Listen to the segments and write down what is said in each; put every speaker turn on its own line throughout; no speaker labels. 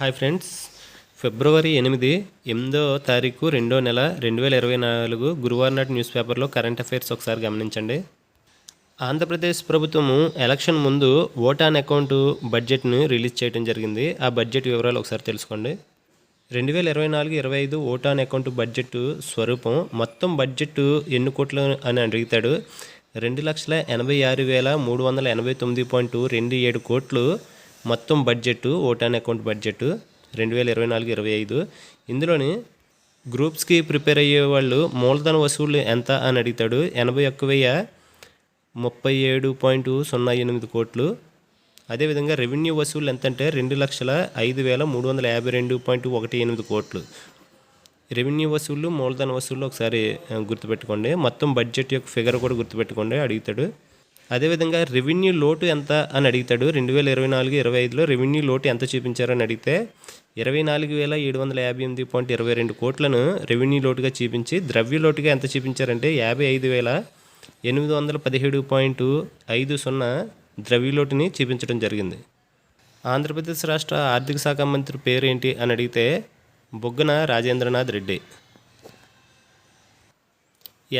Hi friends, ఫిబ్రవరి 8వ తారీఖు 2వ నెల 2024 గురువారం నాటి న్యూస్ పేపర్లో కరెంట్ అఫైర్స్ ఒకసారి గమనించండి. ఆంధ్రప్రదేశ్ ప్రభుత్వము ఎలక్షన్ ముందు ఓట్ ఆన్ అకౌంట్ బడ్జెట్ను రిలీజ్ చేయడం జరిగింది. ఆ బడ్జెట్ వివరాలు ఒకసారి తెలుసుకోండి. 2024-25 ఓట్ ఆన్ అకౌంట్ బడ్జెట్ స్వరూపం. మొత్తం బడ్జెట్ ఎన్ని కోట్లు అని అడుగుతాడు. 2,86,389.27 కోట్లు మొత్తం budget vote on account budget 2024-25. ఇందులోని గ్రూప్స్కి ప్రిపేర్ అయ్యే వాళ్ళు మూలధన వసూళ్ళు ఎంత అని అడుగుతాడు. 81,037.08 కోట్లు. అదేవిధంగా రెవెన్యూ వసూళ్ళు ఎంత అంటే 2,05,352.18 కోట్లు. రెవెన్యూ వసూళ్ళు, మూలధన వసూళ్ళు ఒకసారి గుర్తుపెట్టుకోండి. మొత్తం బడ్జెట్ యొక్క ఫిగర్ కూడా గుర్తుపెట్టుకోండి, అడుగుతాడు. అదేవిధంగా రెవెన్యూ లోటు ఎంత అని అడుగుతాడు. 2024-25లో రెవెన్యూ లోటు ఎంత చూపించారని అడిగితే 24,758.22 కోట్లను రెవెన్యూ లోటుగా చూపించి, ద్రవ్య లోటుగా ఎంత చూపించారంటే 55,817.50 ద్రవ్య లోటుని చూపించడం జరిగింది. ఆంధ్రప్రదేశ్ రాష్ట్ర ఆర్థిక శాఖ మంత్రి పేరు ఏంటి అని అడిగితే బుగ్గన రాజేంద్రనాథ్ రెడ్డి.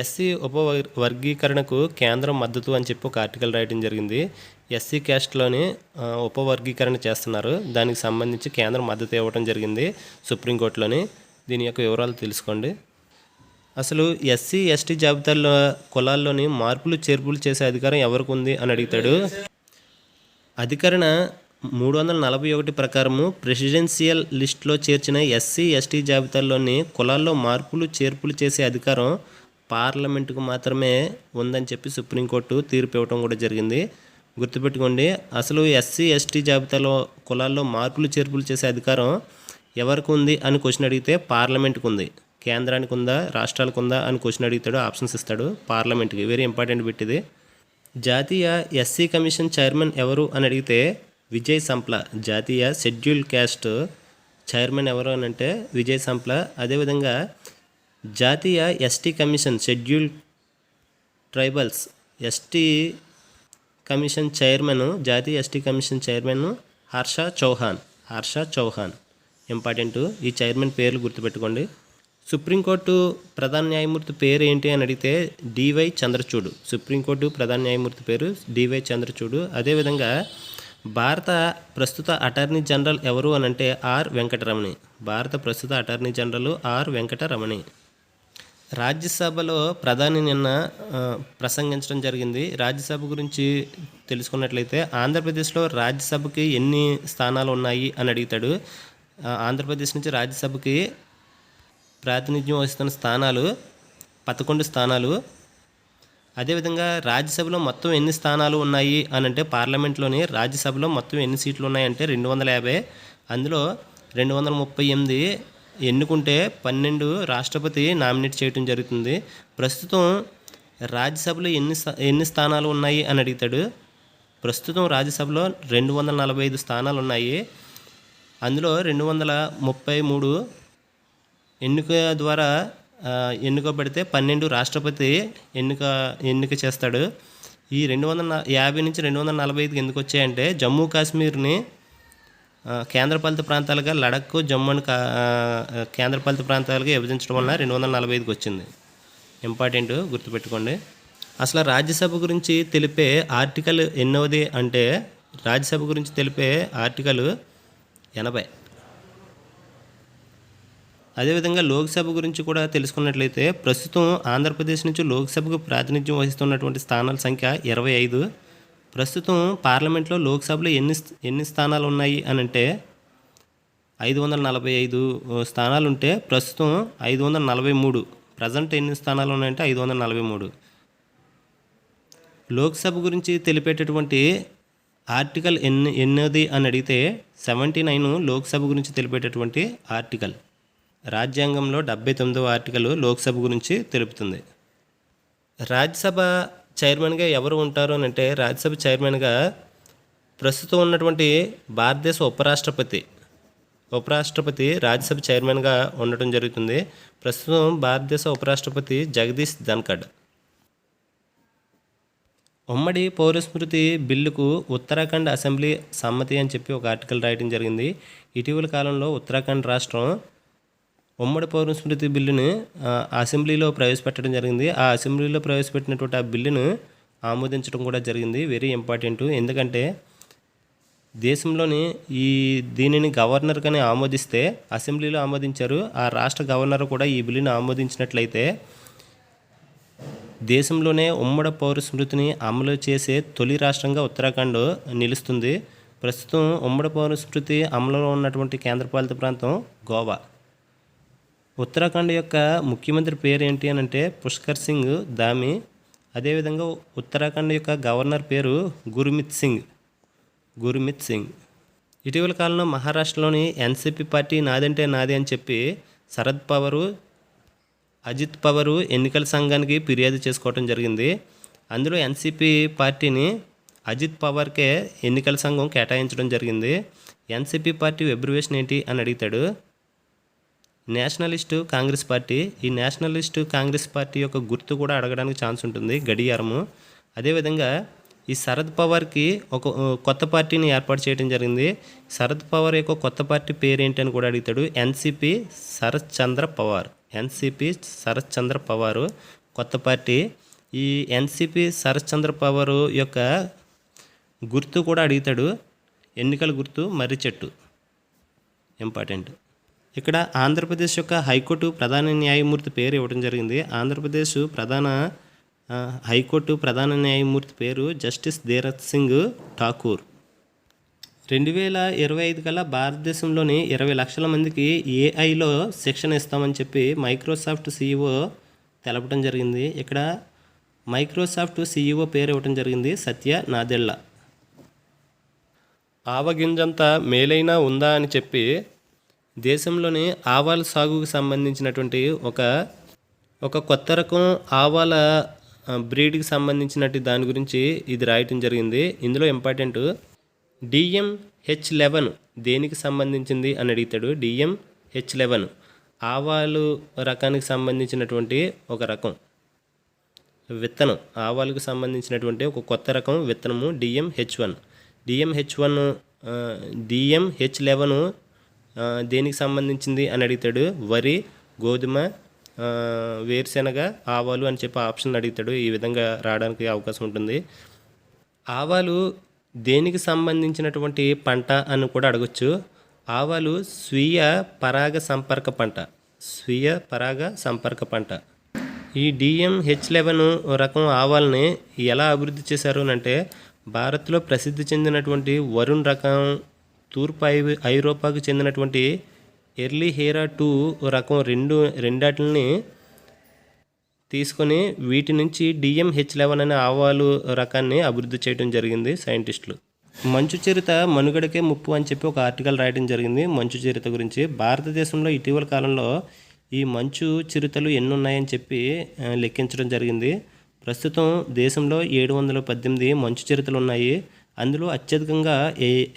ఎస్సీ ఉపవర్గీకరణకు కేంద్రం మద్దతు అని చెప్పి ఒక ఆర్టికల్ రాయడం జరిగింది. ఎస్సీ క్యాస్ట్లోని ఉపవర్గీకరణ చేస్తున్నారు, దానికి సంబంధించి కేంద్రం మద్దతు ఇవ్వడం జరిగింది సుప్రీంకోర్టులోని. దీని యొక్క వివరాలు తెలుసుకోండి. అసలు ఎస్సీ ఎస్టీ జాబితాల్లో కులాల్లోని మార్పులు చేర్పులు చేసే అధికారం ఎవరికి ఉంది అని అడుగుతాడు. అధికరణ 341 ప్రకారము ప్రెసిడెన్షియల్ లిస్టులో చేర్చిన ఎస్సీ ఎస్టీ జాబితాల్లోని కులాల్లో మార్పులు చేర్పులు చేసే అధికారం పార్లమెంటుకు మాత్రమే ఉందని చెప్పి సుప్రీంకోర్టు తీర్పు ఇవ్వడం కూడా జరిగింది. గుర్తుపెట్టుకోండి, అసలు ఎస్సీ ఎస్టీ జాబితాలో కులాల్లో మార్పులు చేర్పులు చేసే అధికారం ఎవరికి ఉంది అని క్వశ్చన్ అడిగితే పార్లమెంటుకు ఉంది. కేంద్రానికి ఉందా, రాష్ట్రాలకు ఉందా అని క్వశ్చన్ అడుగుతాడు, ఆప్షన్స్ ఇస్తాడు. పార్లమెంట్కి వెరీ ఇంపార్టెంట్ పెట్టింది. జాతీయ ఎస్సీ కమిషన్ చైర్మన్ ఎవరు అని అడిగితే విజయ్ సంప్లా. జాతీయ షెడ్యూల్ క్యాస్ట్ చైర్మన్ ఎవరు అని అంటే విజయ్ సంప్లా. అదేవిధంగా జాతీయ ST commission schedule tribals ST commission chairman, జాతీయ ST commission chairman Harsha Chauhan. Important, ఈ చైర్మన్ పేర్లు గుర్తుపెట్టుకోండి. సుప్రీంకోర్టు ప్రధాన న్యాయమూర్తి పేరు ఏంటి అని అడిగితే డివై చంద్రచూడ్. సుప్రీంకోర్టు ప్రధాన న్యాయమూర్తి పేరు డివై చంద్రచూడ్. అదేవిధంగా భారత ప్రస్తుత అటార్నీ జనరల్ ఎవరు అని అంటే ఆర్ వెంకటరమణి. భారత ప్రస్తుత అటార్నీ జనరల్ ఆర్ వెంకటరమణి. రాజ్యసభలో ప్రధాని నిన్న ప్రసంగించడం జరిగింది. రాజ్యసభ గురించి తెలుసుకున్నట్లయితే ఆంధ్రప్రదేశ్లో రాజ్యసభకి ఎన్ని స్థానాలు ఉన్నాయి అని అడుగుతాడు. ఆంధ్రప్రదేశ్ నుంచి రాజ్యసభకి ప్రాతినిధ్యం వహిస్తున్న స్థానాలు 11 స్థానాలు. అదేవిధంగా రాజ్యసభలో మొత్తం ఎన్ని స్థానాలు ఉన్నాయి అని అంటే పార్లమెంట్లోని రాజ్యసభలో మొత్తం ఎన్ని సీట్లు ఉన్నాయంటే 250. అందులో 238 ఎన్నుకుంటే 12 రాష్ట్రపతి నామినేట్ చేయడం జరుగుతుంది. ప్రస్తుతం రాజ్యసభలో ఎన్ని స్థానాలు ఉన్నాయి అని అడుగుతాడు. ప్రస్తుతం రాజ్యసభలో 245 స్థానాలు ఉన్నాయి. అందులో 233 ఎన్నిక ద్వారా ఎన్నుకోబడితే 12 రాష్ట్రపతి ఎన్నిక చేస్తాడు. ఈ 250 నుంచి 245కి ఎందుకు వచ్చాయంటే జమ్మూ కాశ్మీర్ని కేంద్రపాలిత ప్రాంతాలుగా, లడఖ్, జమ్మూని కేంద్రపాలిత ప్రాంతాలుగా విభజించడం వల్ల 245కి వచ్చింది. ఇంపార్టెంట్, గుర్తుపెట్టుకోండి. అసలు రాజ్యసభ గురించి తెలిపే ఆర్టికల్ ఎన్నోది అంటే రాజ్యసభ గురించి తెలిపే ఆర్టికల్ 80. అదేవిధంగా లోక్సభ గురించి కూడా తెలుసుకున్నట్లయితే ప్రస్తుతం ఆంధ్రప్రదేశ్ నుంచి లోక్సభకు ప్రాతినిధ్యం వహిస్తున్నటువంటి స్థానాల సంఖ్య 25. ప్రస్తుతం పార్లమెంట్లో లోక్సభలో ఎన్ని స్థానాలు ఉన్నాయి అని అంటే 545 స్థానాలు ఉంటే ప్రస్తుతం 543. ప్రజెంట్ ఎన్ని స్థానాలు ఉన్నాయంటే 543. లోక్సభ గురించి తెలిపేటటువంటి ఆర్టికల్ ఎన్నోది అని అడిగితే 79 లోక్సభ గురించి తెలిపేటటువంటి ఆర్టికల్. రాజ్యాంగంలో 79వ ఆర్టికల్ లోక్సభ గురించి తెలుపుతుంది. రాజ్యసభ చైర్మన్గా ఎవరు ఉంటారు అని అంటే రాజ్యసభ చైర్మన్గా ప్రస్తుతం ఉన్నటువంటి భారతదేశ ఉపరాష్ట్రపతి రాజ్యసభ చైర్మన్గా ఉండటం జరుగుతుంది. ప్రస్తుతం భారతదేశ ఉపరాష్ట్రపతి జగదీష్ ధన్ఖడ్. ఉమ్మడి పౌరస్మృతి బిల్లుకు ఉత్తరాఖండ్ అసెంబ్లీ సమ్మతి అని చెప్పి ఒక ఆర్టికల్ రాయడం జరిగింది. ఇటీవల కాలంలో ఉత్తరాఖండ్ రాష్ట్రం ఉమ్మడి పౌరస్మృతి బిల్లుని అసెంబ్లీలో ప్రవేశపెట్టడం జరిగింది. ఆ అసెంబ్లీలో ప్రవేశపెట్టినటువంటి ఆ బిల్లును ఆమోదించడం కూడా జరిగింది. Very important. ఎందుకంటే దేశంలోని దీనిని గవర్నర్ కానీ ఆమోదిస్తే, అసెంబ్లీలో ఆమోదించారు, ఆ రాష్ట్ర గవర్నర్ కూడా ఈ బిల్లుని ఆమోదించినట్లయితే దేశంలోనే ఉమ్మడి పౌరస్మృతిని అమలు చేసే తొలి రాష్ట్రంగా ఉత్తరాఖండ్ నిలుస్తుంది. ప్రస్తుతం ఉమ్మడి పౌరస్మృతి అమలులో ఉన్నటువంటి కేంద్రపాలిత ప్రాంతం గోవా. ఉత్తరాఖండ్ యొక్క ముఖ్యమంత్రి పేరు ఏంటి అని అంటే పుష్కర్ సింగ్ ధామి. అదేవిధంగా ఉత్తరాఖండ్ యొక్క గవర్నర్ పేరు గుర్మిత్ సింగ్. ఇటీవల కాలంలో మహారాష్ట్రలోని ఎన్సీపీ పార్టీ నాదంటే నాది అని చెప్పి శరద్ పవారు, అజిత్ పవారు ఎన్నికల సంఘానికి ఫిర్యాదు చేసుకోవడం జరిగింది. అందులో ఎన్సీపీ పార్టీని అజిత్ పవార్కే ఎన్నికల సంఘం కేటాయించడం జరిగింది. ఎన్సీపీ పార్టీ అబ్రివేషన్ ఏంటి అని అడుగుతాడు. Nationalist Congress party. ఈ నేషనలిస్టు కాంగ్రెస్ పార్టీ యొక్క గుర్తు కూడా అడగడానికి ఛాన్స్ ఉంటుంది, గడియారము. అదేవిధంగా ఈ శరద్ పవార్కి ఒక కొత్త పార్టీని ఏర్పాటు చేయడం జరిగింది. శరద్ పవార్ యొక్క కొత్త పార్టీ పేరేంటి అని కూడా అడుగుతాడు. ఎన్సీపీ శరత్ చంద్ర పవారు కొత్త పార్టీ. ఈ ఎన్సీపీ శరత్ చంద్ర పవారు యొక్క గుర్తు కూడా అడుగుతాడు. ఎన్నికల గుర్తు మర్రి చెట్టు. ఇంపార్టెంట్. ఇక్కడ ఆంధ్రప్రదేశ్ యొక్క హైకోర్టు ప్రధాన న్యాయమూర్తి పేరు ఇవ్వడం జరిగింది. ఆంధ్రప్రదేశ్ హైకోర్టు ప్రధాన న్యాయమూర్తి పేరు జస్టిస్ ధీరజ్ సింగ్ ఠాకూర్. 2025 కల్లా భారతదేశంలోని 20 లక్షల మందికి ఏఐలో శిక్షణ ఇస్తామని చెప్పి మైక్రోసాఫ్ట్ సీఈఓ తెలపడం జరిగింది. ఇక్కడ మైక్రోసాఫ్ట్ సీఈఓ పేరు ఇవ్వడం జరిగింది సత్య నాదెళ్ల. ఆవగింజంత మేలైనా ఉందా అని చెప్పి దేశంలోని ఆవాల సాగుకు సంబంధించినటువంటి ఒక కొత్త రకం ఆవాల బ్రీడ్కి సంబంధించినట్టు దాని గురించి ఇది రాయటం జరిగింది. ఇందులో ఇంపార్టెంట్ DMH11 దేనికి సంబంధించింది అని అడుగుతాడు. DMH11 ఆవాలు రకానికి సంబంధించినటువంటి ఒక రకం విత్తనం. ఆవాలకు సంబంధించినటువంటి ఒక కొత్త రకం విత్తనము DMH11 దేనికి సంబంధించింది అని అడుగుతాడు. వరి, గోధుమ, వేరుశెనగ, ఆవాలు అని చెప్పి ఆప్షన్ అడుగుతాడు. ఈ విధంగా రావడానికి అవకాశం ఉంటుంది. ఆవాలు దేనికి సంబంధించినటువంటి పంట అని కూడా అడగచ్చు. ఆవాలు స్వీయ పరాగ సంపర్క పంట. ఈ DMH11 రకం ఆవాలని ఎలా అభివృద్ధి చేశారు అంటే భారత్లో ప్రసిద్ధి చెందినటువంటి వరుణ్ రకం, తూర్పు ఐరోపాకు చెందినటువంటి ఎర్లీ హేరా 2 రకం రెండాటిని తీసుకొని వీటి నుంచి DMH11 అనే ఆవాలు రకాన్ని అభివృద్ధి చేయడం జరిగింది సైంటిస్టులు. మంచు చిరుత మనుగడకే ముప్పు అని చెప్పి ఒక ఆర్టికల్ రాయడం జరిగింది మంచు చిరుత గురించి. భారతదేశంలో ఇటీవల కాలంలో ఈ మంచు చిరుతలు ఎన్ని ఉన్నాయని చెప్పి లెక్కించడం జరిగింది. ప్రస్తుతం దేశంలో 718 మంచు చిరుతలు ఉన్నాయి. అందులో అత్యధికంగా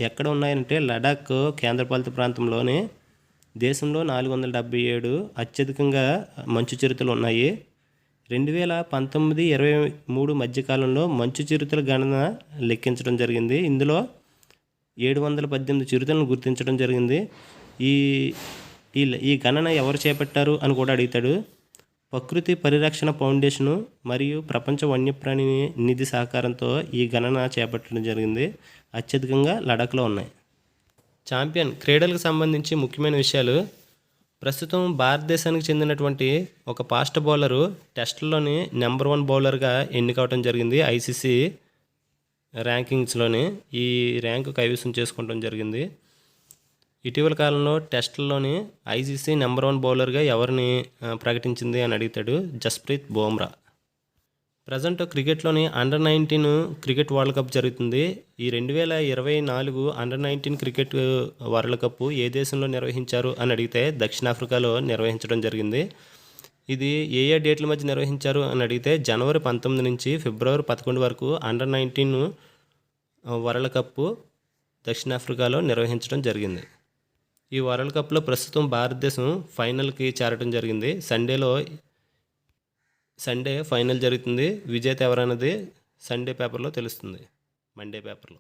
ఎక్కడ ఉన్నాయంటే లడాక్ కేంద్రపాలిత ప్రాంతంలోనే దేశంలో 477 అత్యధికంగా మంచు చిరుతలు ఉన్నాయి. 2019-23 మధ్యకాలంలో మంచు చిరుతల గణన లెక్కించడం జరిగింది. ఇందులో 718 చిరుతలను గుర్తించడం జరిగింది. ఈ గణన ఎవరు చేపట్టారు అని కూడా అడుగుతాడు. ప్రకృతి పరిరక్షణ ఫౌండేషను మరియు ప్రపంచ వన్యప్రాణి నిధి సహకారంతో ఈ గణన చేపట్టడం జరిగింది. అత్యధికంగా లడాఖ్లో ఉన్నాయి. ఛాంపియన్ క్రీడలకు సంబంధించి ముఖ్యమైన విషయాలు. ప్రస్తుతం భారతదేశానికి చెందినటువంటి ఒక ఫాస్ట్ బౌలరు టెస్ట్లోని నెంబర్ 1 బౌలర్గా ఎన్నికవడం జరిగింది. ICC ర్యాంకింగ్స్లోని ఈ ర్యాంకు కైవసం చేసుకోవడం జరిగింది. ఇటీవల కాలంలో టెస్టుల్లోని ICC నెంబర్ 1 బౌలర్గా ఎవరిని ప్రకటించింది అని అడుగుతాడు. జస్ప్రీత్ బుమ్రా. ప్రజెంట్ క్రికెట్లోని అండర్-19 క్రికెట్ వరల్డ్ కప్ జరుగుతుంది. ఈ 2024 అండర్-19 క్రికెట్ వరల్డ్ కప్ ఏ దేశంలో నిర్వహించారు అని అడిగితే దక్షిణాఫ్రికాలో నిర్వహించడం జరిగింది. ఇది ఏ డేట్ల మధ్య నిర్వహించారు అని అడిగితే జనవరి 19 నుంచి ఫిబ్రవరి 11 వరకు అండర్-19 వరల్డ్ కప్ దక్షిణాఫ్రికాలో నిర్వహించడం జరిగింది. ఈ వరల్డ్ కప్లో ప్రస్తుతం భారతదేశం ఫైనల్కి చేరడం జరిగింది. సండే ఫైనల్ జరుగుతుంది. విజేత ఎవరన్నది సండే పేపర్లో తెలుస్తుంది, మండే పేపర్లో.